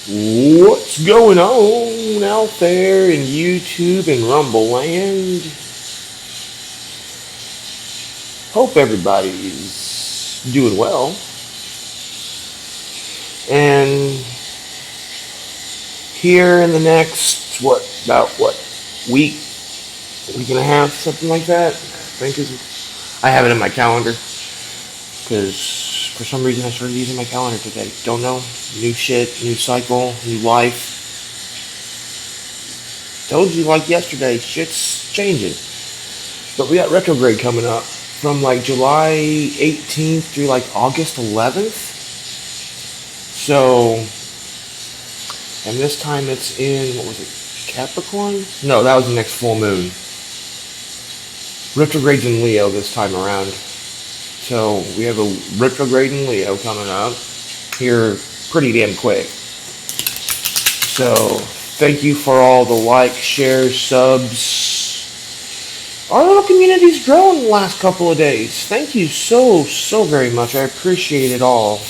What's going on out there in YouTube and Rumble Land? Hope everybody's doing well. And here in the next, week, week and a half, something like that, I have it in my calendar. Because for some reason I started using my calendar today. Don't know. New shit, new cycle, new life. Told you like yesterday, shit's changing. But we got retrograde coming up from like July 18th through like August 11th. So, and this time it's in, what was it, Capricorn? No, that was the next full moon. Retrograde's in Leo this time around. So we have a retrograde in Leo coming up here pretty damn quick. So thank you for all the likes, shares, subs. Our little community's grown the last couple of days. Thank you so very much. I appreciate it all.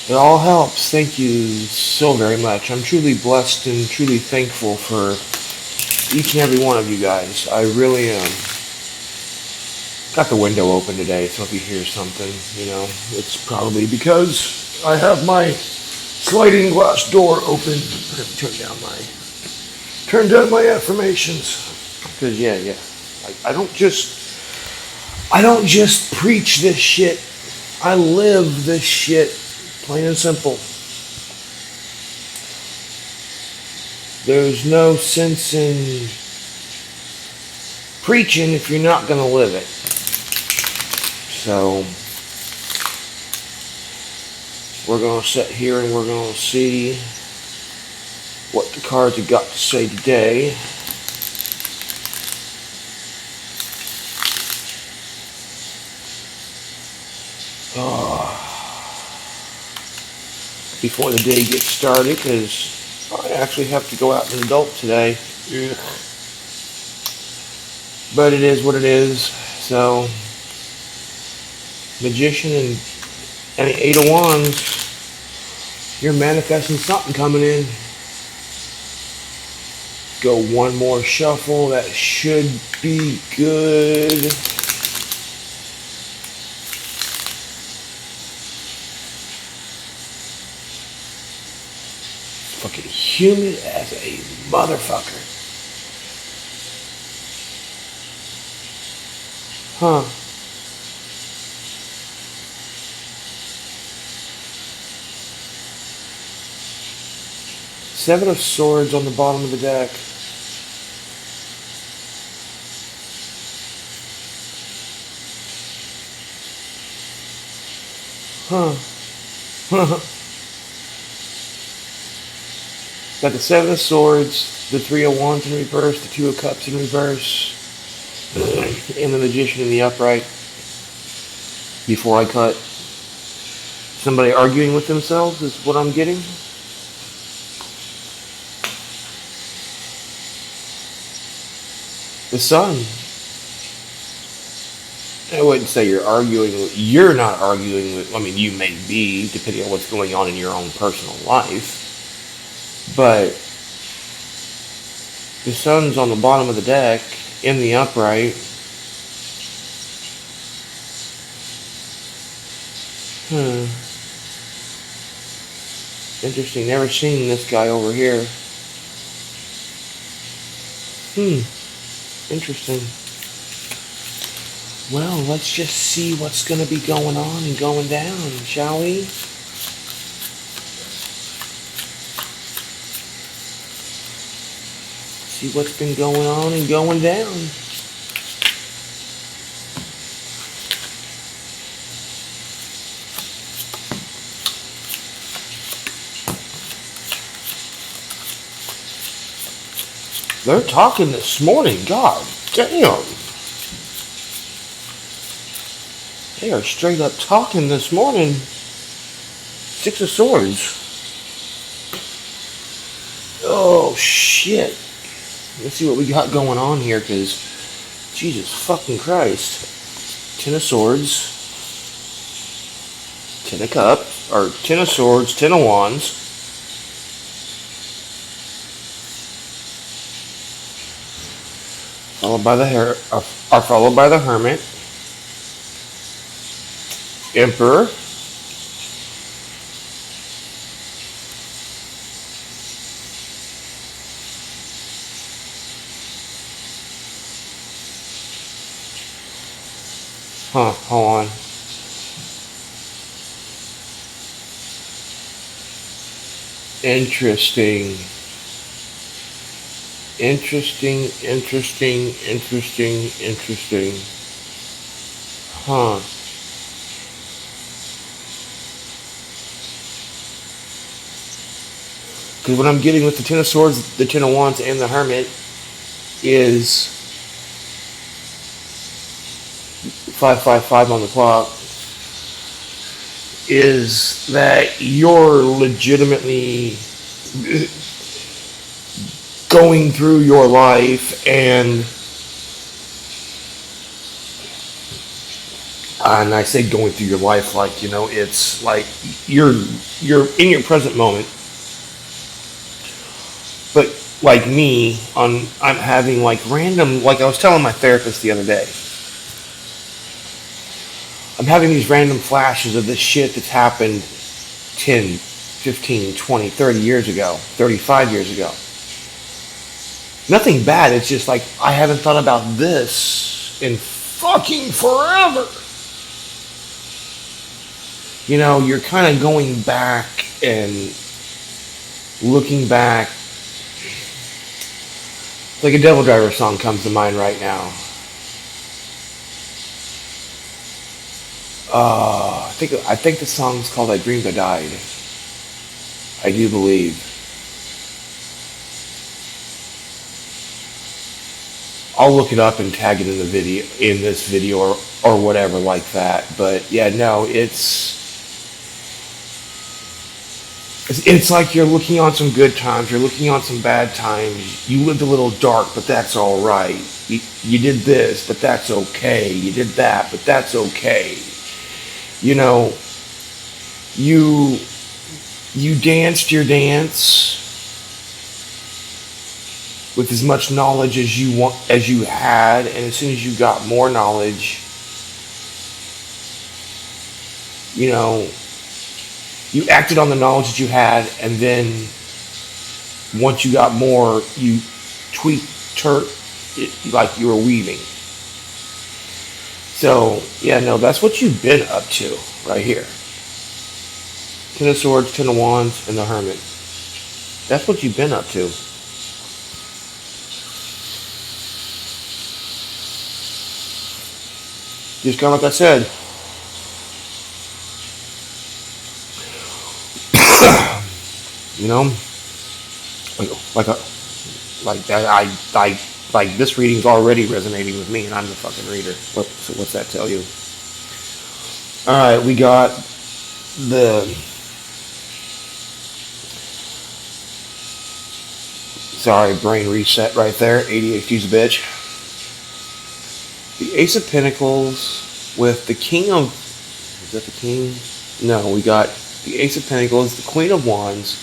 It all helps. Thank you so very much. I'm truly blessed and truly thankful for each and every one of you guys. I really am. Got the window open today, so if you hear something, it's probably because I have my sliding glass door open. I have to turn down my affirmations. Because I don't just preach this shit. I live this shit, plain and simple. There's no sense in preaching if you're not going to live it. So, we're going to sit here and we're going to see what the cards have got to say today. Before the day gets started, because I actually have to go out as an adult today. Ugh. But it is what it is. So, Magician and the Eight of Wands, you're manifesting something coming in. Go one more shuffle. That should be good. Fucking humid as a motherfucker. Huh. Seven of Swords on the bottom of the deck. Huh. Got the Seven of Swords, the Three of Wands in reverse, the Two of Cups in reverse, and the Magician in the upright. Before I cut. Somebody arguing with themselves is what I'm getting. The Sun. I wouldn't say you're arguing. You're not arguing with. I mean, you may be, depending on what's going on in your own personal life. But the Sun's on the bottom of the deck in the upright. Interesting. Never seen this guy over here. Interesting. Well, let's just see what's going to be going on and going down, shall we? See what's been going on and going down. They're talking this morning. God damn. They are straight up talking this morning. Six of Swords. Oh, shit. Let's see what we got going on here, because Jesus fucking Christ. Ten of Swords. Ten of Cups. Or Ten of Swords, Ten of Wands. are followed by the hermit, emperor, hold on. Interesting. Interesting, interesting, interesting, interesting. Huh. Because what I'm getting with the Ten of Swords, the Ten of Wands, and the Hermit is 555 on the clock, is that you're legitimately going through your life and I say going through your life like, it's like you're in your present moment. But like me, I'm having like random, like I was telling my therapist the other day, I'm having these random flashes of this shit that's happened 10, 15, 20, 30 years ago, 35 years ago. Nothing bad, it's just like I haven't thought about this in fucking forever. You're kind of going back and looking back. Like a Devil Driver song comes to mind right now. I think the song's called "I Dreamed I Died." I do believe. I'll look it up and tag it in this video or whatever like that. But yeah, no, it's like you're looking on some good times, you're looking on some bad times. You lived a little dark, but that's all right. You did this, but that's okay. You did that, but that's okay. You know, you you danced your dance with as much knowledge as you had, and as soon as you got more knowledge, you know, you acted on the knowledge that you had, and then once you got more, you tweaked it like you were weaving. So yeah, no, that's what you've been up to right here. Ten of Swords, Ten of Wands, and the Hermit. That's what you've been up to. Just kind of like I said, you know, like a, like that. Like this reading's already resonating with me, and I'm the fucking reader. So what's that tell you? All right, we got the. Sorry, brain reset right there. ADHD's a bitch. The Ace of Pentacles with the King of. Is that the King? No, we got the Ace of Pentacles, the Queen of Wands,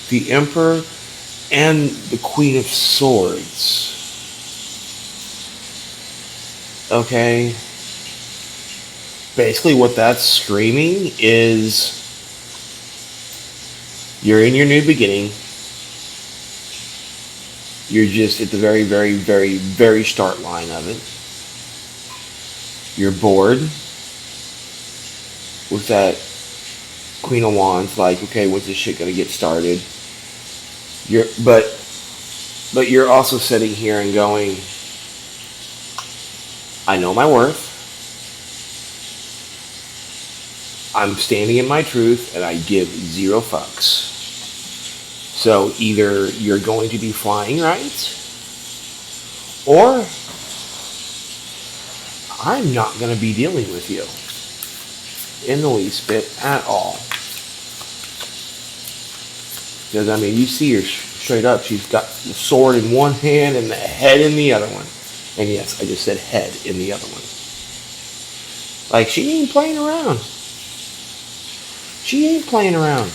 the Emperor, and the Queen of Swords. Okay. Basically, what that's screaming is you're in your new beginning. You're just at the very, very, very, very start line of it. You're bored with that Queen of Wands, like, okay, when's this shit gonna get started? But you're also sitting here and going, I know my worth. I'm standing in my truth, and I give zero fucks. So either you're going to be flying right, or I'm not going to be dealing with you in the least bit at all. Because, I mean, you see her straight up. She's got the sword in one hand and the head in the other one. And yes, I just said head in the other one. Like, she ain't playing around. She ain't playing around.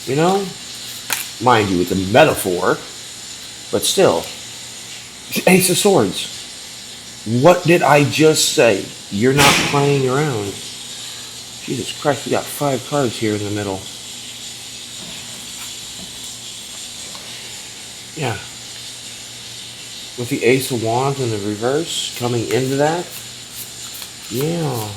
You know? Mind you, it's a metaphor, but still. Ace of Swords. What did I just say? You're not playing around. Jesus Christ, we got 5 cards here in the middle. Yeah. With the Ace of Wands in the reverse coming into that. Yeah.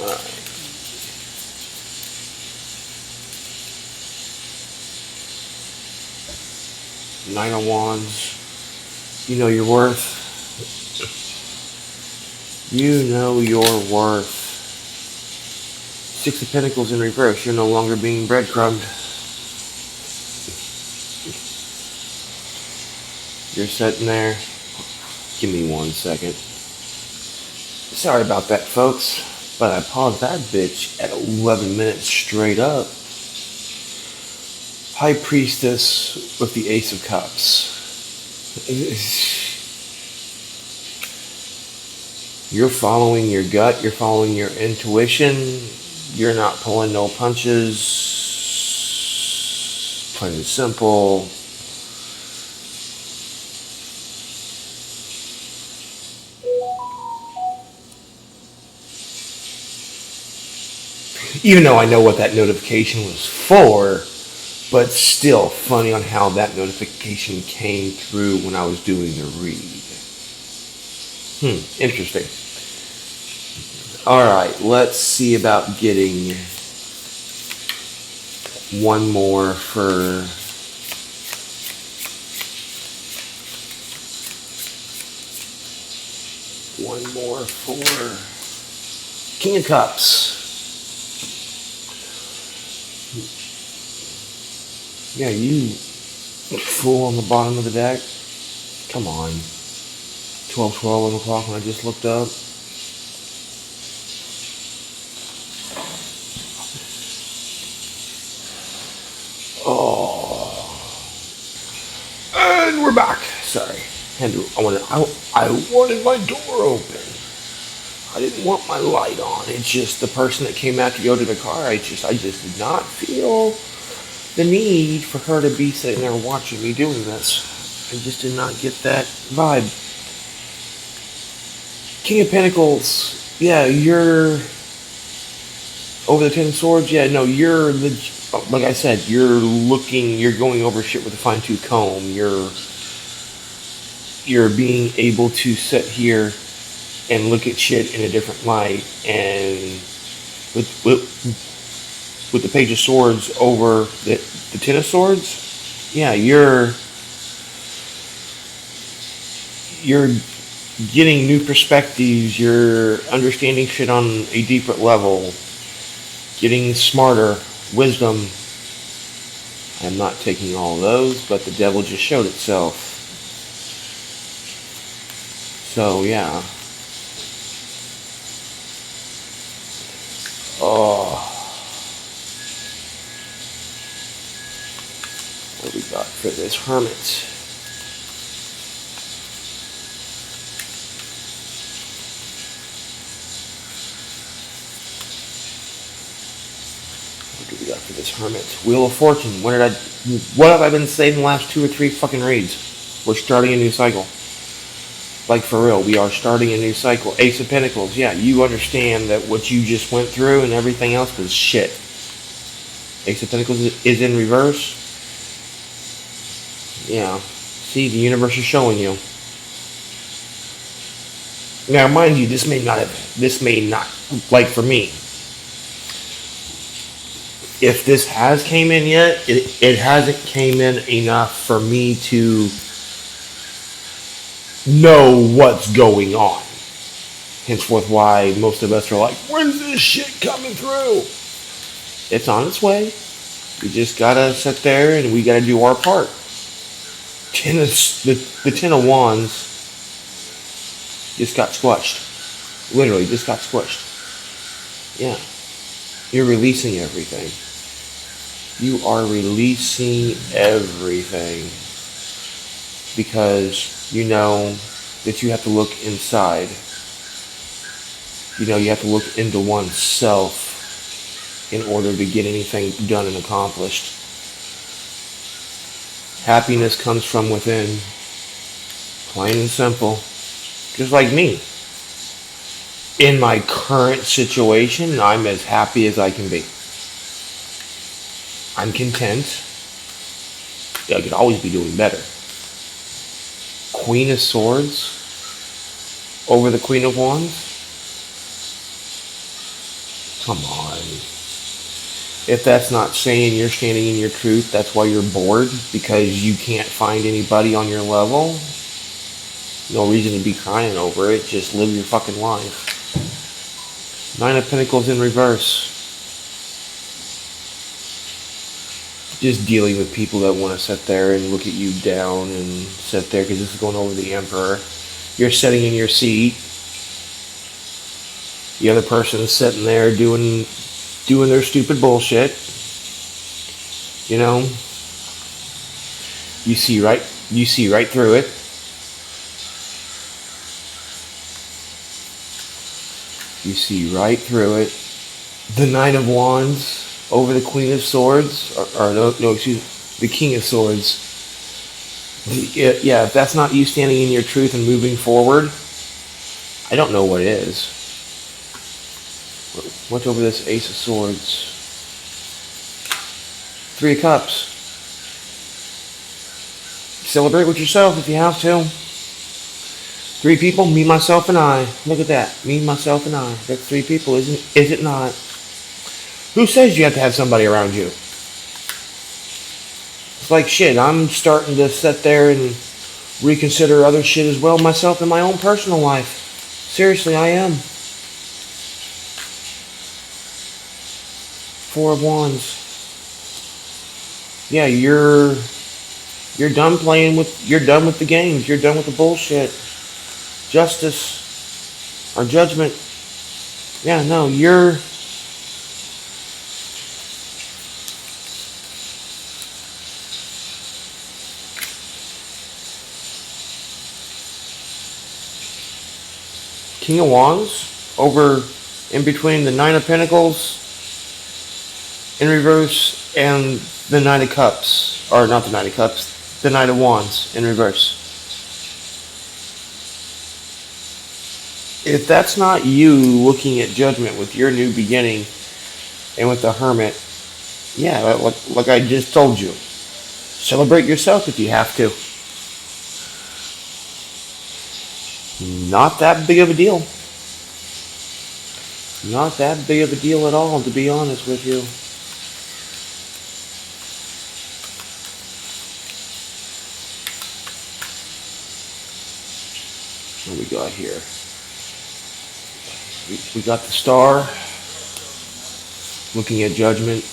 Alright. Nine of Wands. You know your worth. You know your worth. Six of Pentacles in reverse. You're no longer being breadcrumbed. You're sitting there. Give me 1 second. Sorry about that, folks. But I paused that bitch at 11 minutes straight up. High Priestess with the Ace of Cups. You're following your gut. You're following your intuition. You're not pulling no punches. Plain and simple. Even though I know what that notification was for, but still funny on how that notification came through when I was doing the read. Interesting. Alright, let's see about getting one more for King of Cups. Yeah, you fool on the bottom of the deck. Come on. 12, 11 o'clock when I just looked up. Oh. And we're back. Sorry. I wanted my door open. I didn't want my light on. It's just the person that came out to go to the car. I just did not feel the need for her to be sitting there watching me doing this. I just did not get that vibe. King of Pentacles. Yeah, you're over the Ten of Swords. Yeah, no, you're like I said, you're going over shit with a fine-tooth comb. You're being able to sit here and look at shit in a different light, and with the Page of Swords over the Ten of Swords, yeah, you're getting new perspectives. You're understanding shit on a deeper level, getting smarter, wisdom. I'm not taking all of those, but the devil just showed itself. So yeah. Oh. What do we got for this Hermit? What do we got for this Hermit? Wheel of Fortune. What have I been saying the last 2 or 3 fucking reads? We're starting a new cycle. Like, for real, we are starting a new cycle. Ace of Pentacles, yeah, you understand that what you just went through and everything else was shit. Ace of Pentacles is in reverse. Yeah. See, the universe is showing you. Now, mind you, this may not, like for me, if this has came in yet, it hasn't came in enough for me to know what's going on. Henceforth why most of us are like, when's this shit coming through? It's on its way. We just gotta sit there and we gotta do our part. The Ten of Wands just got squashed. Literally just got squished. Yeah. You're releasing everything. You are releasing everything. Because you know that you have to look inside. You know, you have to look into oneself in order to get anything done and accomplished. Happiness comes from within, plain and simple. Just like me. In my current situation, I'm as happy as I can be. I'm content. I could always be doing better. Queen of Swords over the Queen of Wands? Come on. If that's not saying you're standing in your truth, that's why you're bored, because you can't find anybody on your level. No reason to be crying over it. Just live your fucking life. Nine of Pentacles in reverse. Just dealing with people that want to sit there and look at you down and sit there, because this is going over the Emperor. You're sitting in your seat. The other person is sitting there doing their stupid bullshit. You know, you see right through it. You see right through it. The Nine of Wands over the Queen of Swords, the King of Swords. Yeah, if that's not you standing in your truth and moving forward, I don't know what is. What's over this Ace of Swords? Three of Cups. Celebrate with yourself if you have to. Three people, me, myself, and I. Look at that. Me, myself, and I. That's three people, is it not? Who says you have to have somebody around you? It's like shit. I'm starting to sit there and reconsider other shit as well myself in my own personal life. Seriously, I am. Four of Wands. Yeah, you're done playing with. You're done with the games. You're done with the bullshit. Justice or judgment. Yeah, no, you're. King of Wands over in between the Nine of Pentacles in reverse and the Nine of Cups, or not the Nine of Cups, the Nine of Wands in reverse. If that's not you looking at judgment with your new beginning and with the Hermit, yeah, like I just told you, celebrate yourself if you have to. Not that big of a deal. Not that big of a deal at all, to be honest with you. What we got here? We got the Star, looking at judgment.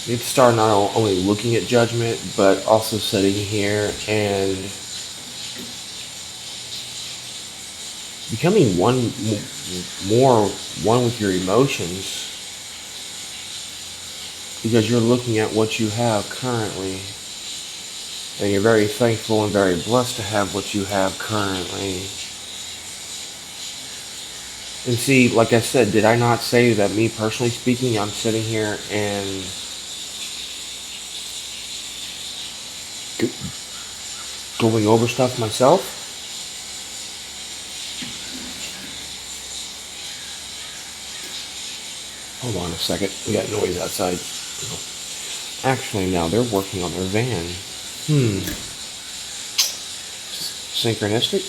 The Star not only looking at judgment, but also sitting here and becoming one with your emotions, because you're looking at what you have currently. And you're very thankful and very blessed to have what you have currently. And see, like I said, did I not say that me personally speaking, I'm sitting here and going over stuff myself? Hold on a second. We got noise outside. Actually, now they're working on their van. Synchronistic?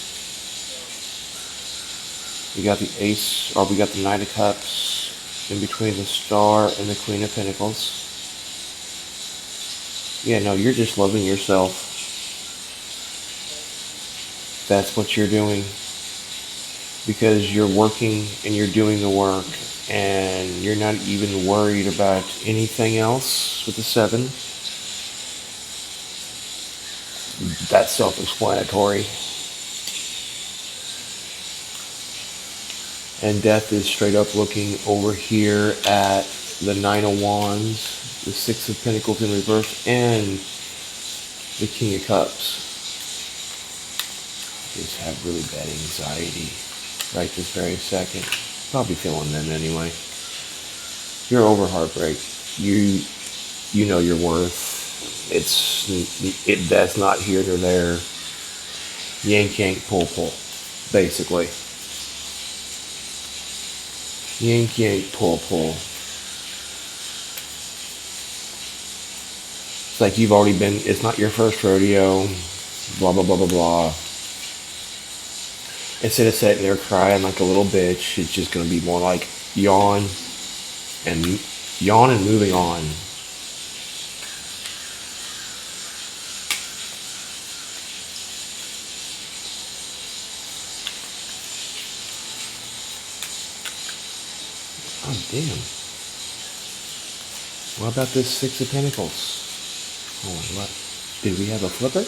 We got the Ace, or we got the Knight of Cups in between the Star and the Queen of Pentacles. Yeah, no, you're just loving yourself. That's what you're doing. Because you're working and you're doing the work, and you're not even worried about anything else with the Seven. That's self-explanatory. And Death is straight up looking over here at the Nine of Wands, the Six of Pentacles in reverse, and the King of Cups. just have really bad anxiety right this very second. Probably feeling them anyway. You're over heartbreak. You know your worth. That's not here nor there. Yank yank pull pull, basically. Yank yank pull pull. It's like you've already been. It's not your first rodeo. Blah blah blah blah blah. Instead of sitting there crying like a little bitch, it's just gonna be more like and yawn and moving on. Oh damn. What about this Six of Pentacles? Oh, what? Did we have a flipper? I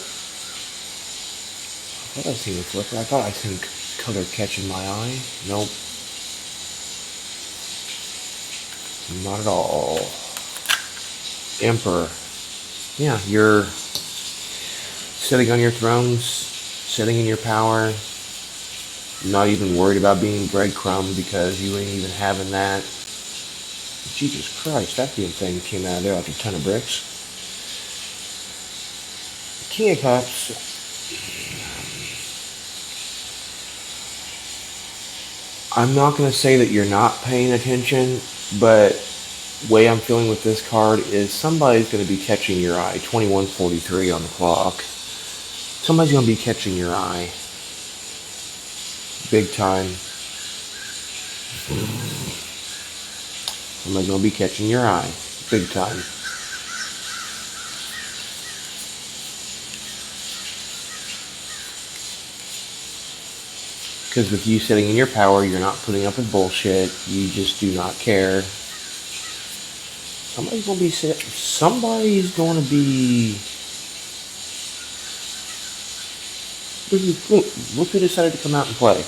thought I seen a flipper. I thought I seen color catching my eye. Nope. Not at all. Emperor. Yeah, you're sitting on your thrones, sitting in your power, not even worried about being breadcrumbed because you ain't even having that. Jesus Christ, that damn thing came out of there like a ton of bricks. King of Cups. I'm not going to say that you're not paying attention, but the way I'm feeling with this card is somebody's going to be catching your eye. 21:43 on the clock. Somebody's going to be catching your eye. Big time. Somebody's going to be catching your eye. Big time. Because with you sitting in your power, you're not putting up with bullshit. You just do not care. Somebody's going to be... Look who decided to come out and play.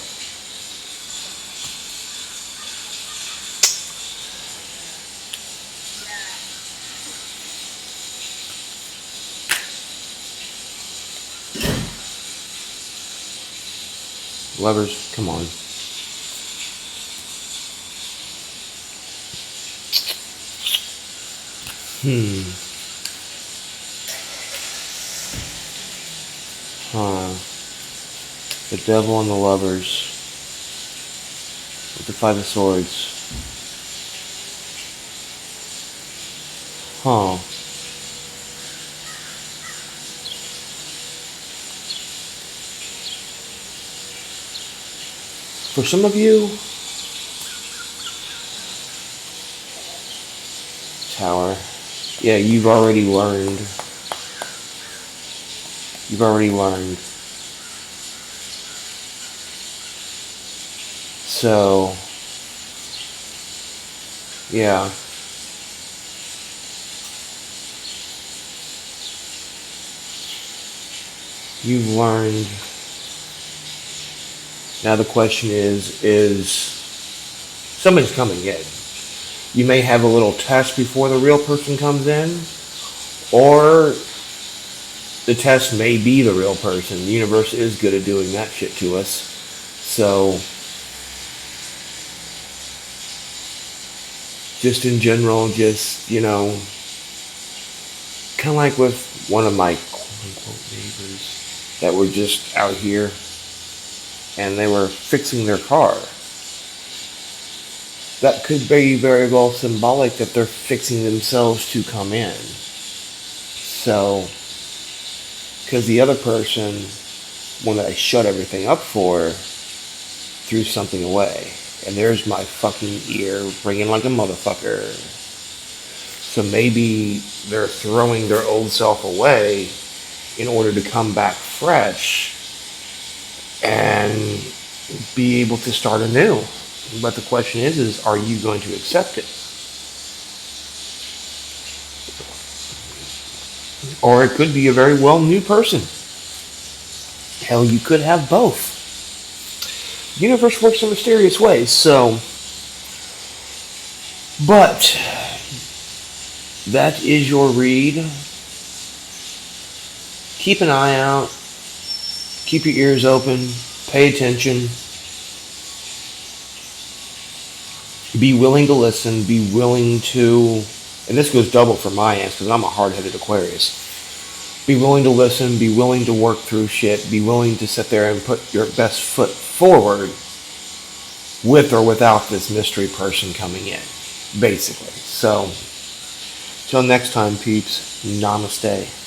Lovers, come on. The devil and the lovers. With the Five of Swords. For some of you, Tower. Yeah, you've already learned. So, yeah. You've learned. Now the question is somebody's coming in. You may have a little test before the real person comes in, or the test may be the real person. The universe is good at doing that shit to us. So, just in general, kind of like with one of my quote-unquote neighbors that were just out here and they were fixing their car. That could be very well symbolic that they're fixing themselves to come in. So, because the other person, one that I shut everything up for, threw something away. And there's my fucking ear ringing like a motherfucker. So maybe they're throwing their old self away in order to come back fresh and be able to start anew. But the question is are you going to accept it? Or it could be a very well new person. Hell, you could have both. The universe works in mysterious ways, so... But that is your read. Keep an eye out Keep your ears open. Pay attention. Be willing to listen. Be willing to, and this goes double for my ass because I'm a hard-headed Aquarius. Be willing to listen. Be willing to work through shit. Be willing to sit there and put your best foot forward with or without this mystery person coming in, basically. So, till next time, peeps, namaste.